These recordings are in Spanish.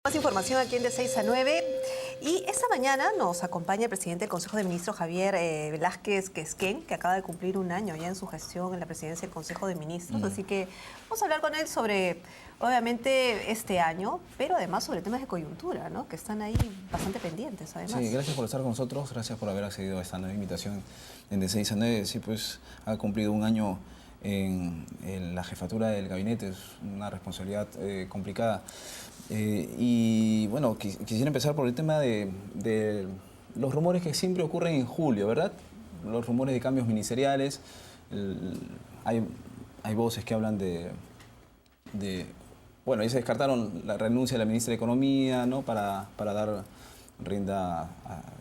Más información aquí en de 6 a 9 y esta mañana nos acompaña el presidente del Consejo de Ministros, Javier Velázquez Quesquén, que acaba de cumplir un año ya en su gestión en la presidencia del Consejo de Ministros, así que vamos a hablar con él sobre, obviamente, este año, pero además sobre temas de coyuntura, ¿no? Que están ahí bastante pendientes, además. Sí, gracias por estar con nosotros, gracias por haber accedido a esta nueva invitación en de 6 a 9. Sí, pues ha cumplido un año en la jefatura del gabinete, es una responsabilidad complicada. Y bueno, quisiera empezar por el tema de los rumores que siempre ocurren en julio, ¿verdad? Los rumores de cambios ministeriales. Hay voces que hablan bueno, ya se descartaron la renuncia de la ministra de Economía, ¿no? Para dar rienda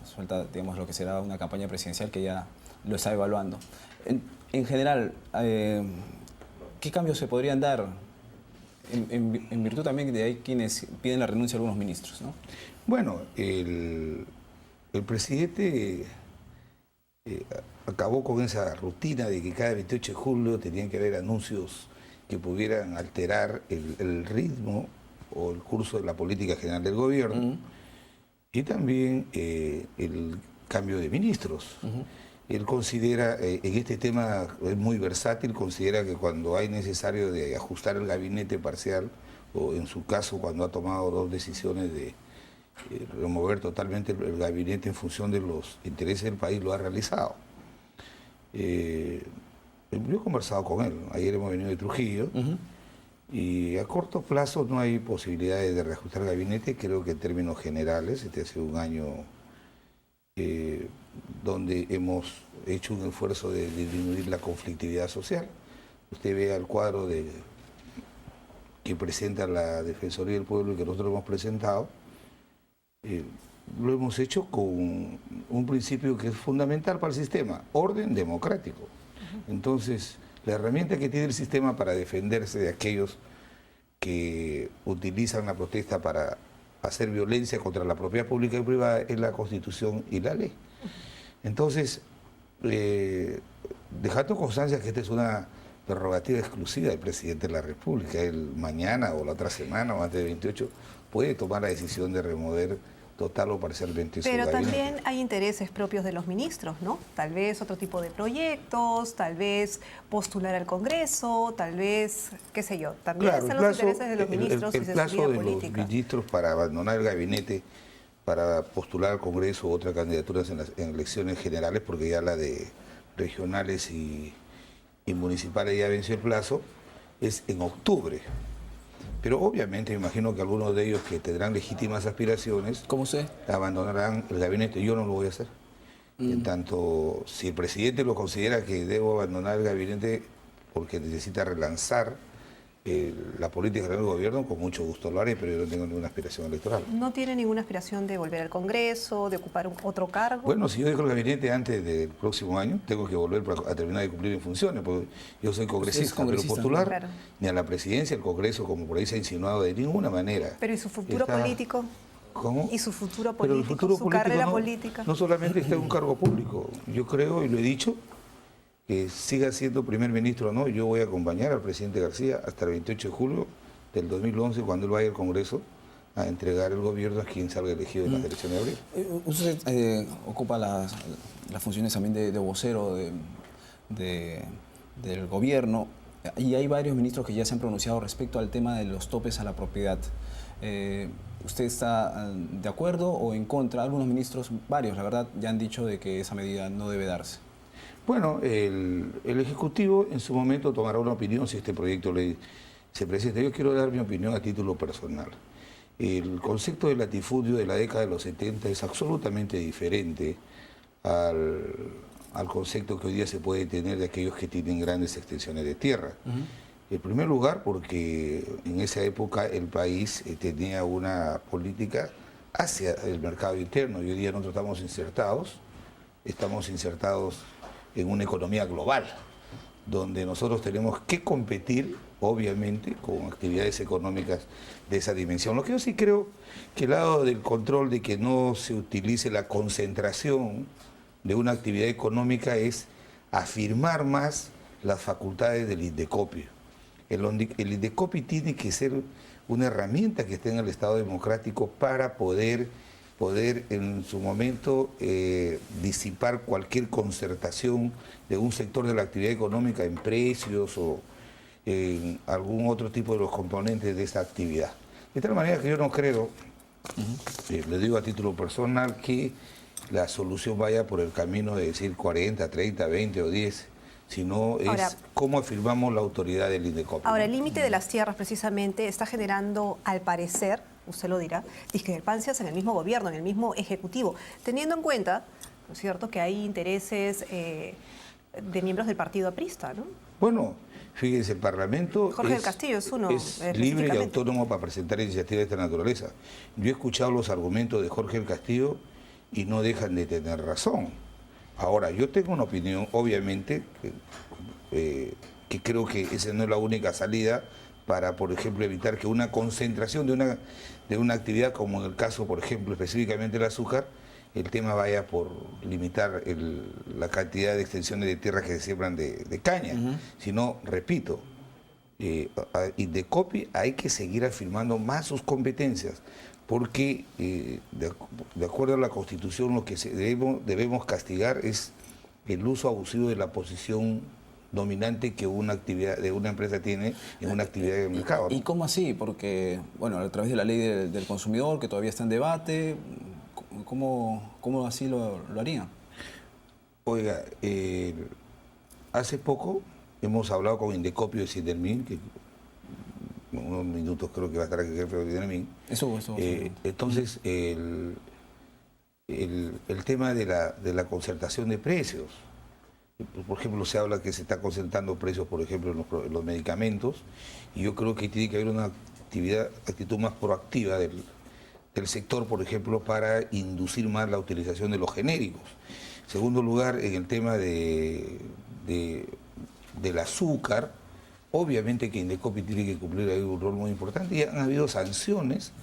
suelta, digamos, lo que será una campaña presidencial que ya lo está evaluando. En general, ¿qué cambios se podrían dar? En virtud también de hay quienes piden la renuncia de algunos ministros, ¿no? Bueno, el presidente acabó con esa rutina de que cada 28 de julio tenían que haber anuncios que pudieran alterar el ritmo o el curso de la política general del gobierno y también el cambio de ministros. Él considera, en este tema es muy versátil, considera que cuando hay necesario de ajustar el gabinete parcial, o en su caso cuando ha tomado dos decisiones de remover totalmente el gabinete en función de los intereses del país, lo ha realizado. Yo he conversado con él, ayer hemos venido de Trujillo, y a corto plazo no hay posibilidades de reajustar el gabinete. Creo que en términos generales, este ha sido un año donde hemos hecho un esfuerzo de disminuir la conflictividad social. Usted ve el cuadro que presenta la Defensoría del Pueblo y que nosotros hemos presentado, lo hemos hecho con un principio que es fundamental para el sistema: orden democrático. Entonces, la herramienta que tiene el sistema para defenderse de aquellos que utilizan la protesta para hacer violencia contra la propiedad pública y privada es la Constitución y la ley. Entonces, dejando constancia que esta es una prerrogativa exclusiva del presidente de la República, él mañana o la otra semana o antes del 28 puede tomar la decisión de remover total o parcialmente su gabinete. Pero también hay intereses propios de los ministros, ¿no? Tal vez otro tipo de proyectos, tal vez postular al Congreso, tal vez, qué sé yo, también están los intereses de los ministros y de su vida política. El plazo de los ministros para abandonar el gabinete, para postular al Congreso u otras candidaturas en elecciones generales, porque ya la de regionales y municipales ya venció el plazo, es en octubre. Pero obviamente me imagino que algunos de ellos que tendrán legítimas aspiraciones, ¿cómo sé? Abandonarán el gabinete. Yo no lo voy a hacer. En tanto, si el presidente lo considera que debo abandonar el gabinete porque necesita relanzar la política del gobierno, con mucho gusto lo haré, pero yo no tengo ninguna aspiración electoral. ¿No tiene ninguna aspiración de volver al Congreso, de ocupar otro cargo? Bueno, si yo dejo el gabinete antes del próximo año, tengo que volver a terminar de cumplir en funciones, porque yo soy congresista, pero postular ni a la presidencia, al Congreso, como por ahí se ha insinuado, de ninguna manera. Pero ¿y su futuro político? ¿Cómo? ¿Y su futuro político, pero el futuro su político carrera política? No solamente está en un cargo público. Yo creo, y lo he dicho, que siga siendo primer ministro o no, yo voy a acompañar al presidente García hasta el 28 de julio del 2011, cuando él vaya al Congreso a entregar el gobierno a quien salga elegido en las elecciones de abril. Usted ocupa las funciones también de vocero del gobierno, y hay varios ministros que ya se han pronunciado respecto al tema de los topes a la propiedad. ¿Usted está de acuerdo o en contra? Algunos ministros, varios, la verdad, ya han dicho de que esa medida no debe darse. Bueno, el Ejecutivo en su momento tomará una opinión si este proyecto de ley se presenta. Yo quiero dar mi opinión a título personal. El concepto de latifundio de la década de los 70 es absolutamente diferente al concepto que hoy día se puede tener de aquellos que tienen grandes extensiones de tierra. En primer lugar, porque en esa época el país tenía una política hacia el mercado interno y hoy día nosotros estamos insertados en una economía global, donde nosotros tenemos que competir, obviamente, con actividades económicas de esa dimensión. Lo que yo sí creo que el lado del control de que no se utilice la concentración de una actividad económica es afirmar más las facultades del INDECOPI. El INDECOPI tiene que ser una herramienta que esté en el Estado democrático para poder en su momento disipar cualquier concertación de un sector de la actividad económica en precios o en algún otro tipo de los componentes de esa actividad. De tal manera que yo no creo, le digo a título personal, que la solución vaya por el camino de decir 40, 30, 20 o 10, sino es cómo afirmamos la autoridad del INDECOPI. Ahora, el límite de las tierras precisamente está generando, al parecer, usted lo dirá, discrepancias en el mismo gobierno, en el mismo ejecutivo, teniendo en cuenta, ¿no es cierto?, que hay intereses de miembros del partido aprista, ¿no? Bueno, fíjense, el Parlamento Jorge del Castillo es uno, es libre y autónomo para presentar iniciativas de esta naturaleza. Yo he escuchado los argumentos de Jorge del Castillo y no dejan de tener razón. Ahora, yo tengo una opinión, obviamente, que creo que esa no es la única salida para, por ejemplo, evitar que una concentración de una actividad, como en el caso, por ejemplo, específicamente el azúcar, el tema vaya por limitar la cantidad de extensiones de tierras que se siembran de caña. Sino, repito, INDECOPI hay que seguir afirmando más sus competencias, porque de acuerdo a la Constitución lo que debemos castigar es el uso abusivo de la posición dominante que una empresa tiene en una actividad del mercado, ¿no? ¿Y cómo así? Porque, bueno, a través de la ley del consumidor, que todavía está en debate, ¿cómo así lo harían? Oiga, hace poco hemos hablado con INDECOPI de Sidermin, que en unos minutos creo que va a estar aquí el jefe de Sidermin. Entonces, el tema de la concertación de precios. Por ejemplo, se habla que se está concentrando precios, por ejemplo, en los medicamentos, y yo creo que tiene que haber una actitud más proactiva del sector, por ejemplo, para inducir más la utilización de los genéricos. En segundo lugar, en el tema del azúcar, obviamente que INDECOPI tiene que cumplir ahí un rol muy importante, y han habido sanciones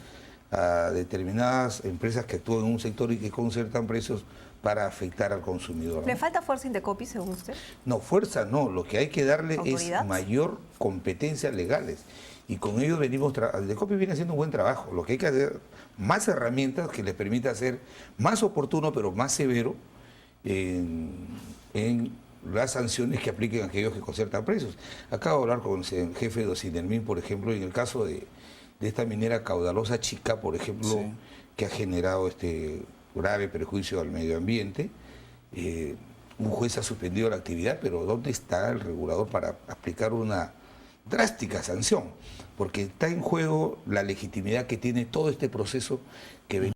a determinadas empresas que actúan en un sector y que concertan precios para afectar al consumidor, ¿no? ¿Le falta fuerza INDECOPI, según usted? No, fuerza no, lo que hay que darle ¿Autoridad? es mayor competencias legales. Y con ello INDECOPI viene haciendo un buen trabajo. Lo que hay que hacer, más herramientas que les permita ser más oportuno, pero más severo en las sanciones que apliquen a aquellos que concertan precios. Acabo de hablar con el jefe de Sidermin, por ejemplo, en el caso de esta minera caudalosa chica, por ejemplo, sí, que ha generado grave perjuicio al medio ambiente. Un juez ha suspendido la actividad, pero ¿dónde está el regulador para aplicar una drástica sanción? Porque está en juego la legitimidad que tiene todo este proceso que